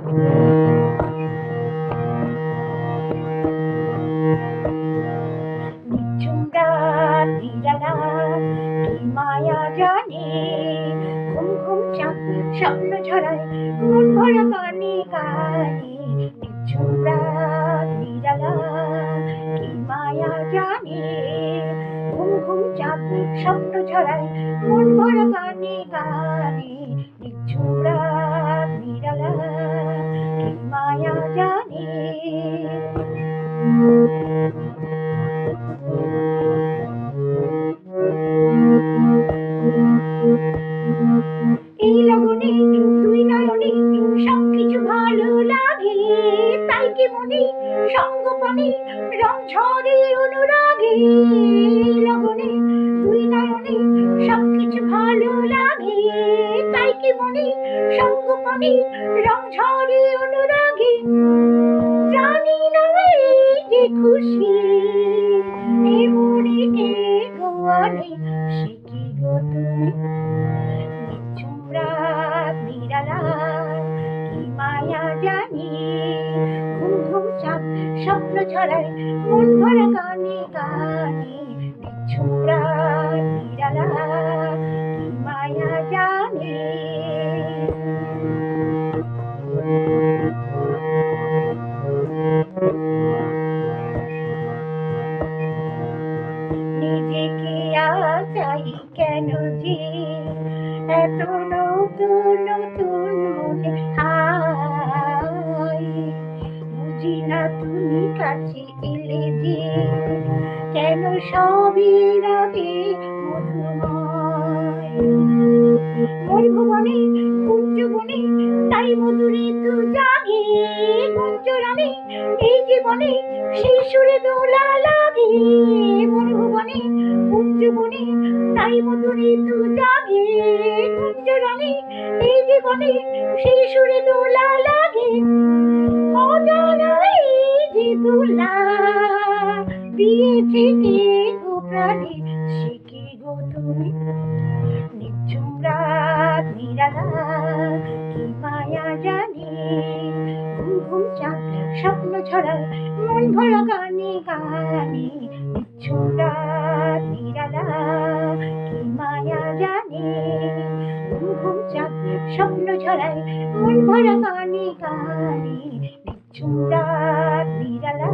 নিঝুম রাত নিরালা কি মায়া জানে, ঘুম ঘুম চাঁদ স্বপ্ন ছড়ায় মন ভরা গানে গানে। নিঝুম রাত নিরালা কি মায়া জানে, ঘুম ঘুম চাঁদ স্বপ্ন ছড়ায় মন ভরা গানে গানে। নিঝুম রাত নিরালা কি মায়া জানে। এই লগনে দুই নয়নে সবকিছু ভালো লাগে, তাই কি মনে সঙ্গপনে রং ঝরে অনুরাগে। এই লগনে দুই নয়নে সবকিছু ভালো লাগে, তাই কি মনে সঙ্গপনে রং ঝরে অনুরাগে। জানি না এই যে খুশি এ মনে কে গো আনে, সে কি গো তুমি। নিঝুম রাত নিরালা কি মায়া জানি, ঘুম ঘুম চাঁদ স্বপ্ন ছড়ায় মন ভরা গানে গানে। নিঝুম রাত নিরালা কি মায়া জানি। নিজেকে আজ চাই কেন যে এত নতুন নতুন মনে হয়, বুঝি না তুমি কাছে এলে যে কেন সবই লাগে মধুময়। মোর ভুবনে কুঞ্জ বনে তাই মধুরে তু জাগে, গুঞ্জরানে এই জীবনে সেই সুরে দোলা লাগে। মোর ভুবনে কুঞ্জ বনে তাই মধুরে তু জাগে, গুঞ্জরানে এই জীবনে সেই সুরে দোলা লাগে। অজানা এই যে দোলা দিয়েছে কে গো প্রাণে, সে কে গো তুমি। নিঝুম রাত নিরালা কি মায়া জানি, ঘুম ঘুম চাঁদ স্বপ্ন ছড়ায় মন ভরা গানে গানে। নিঝুম রাত নিরালা কি মায়া জানি, ঘুম ঘুম চাঁদ স্বপ্ন ছড়ায় মন ভরা গানে গানে। নিঝুম রাত নিরালা।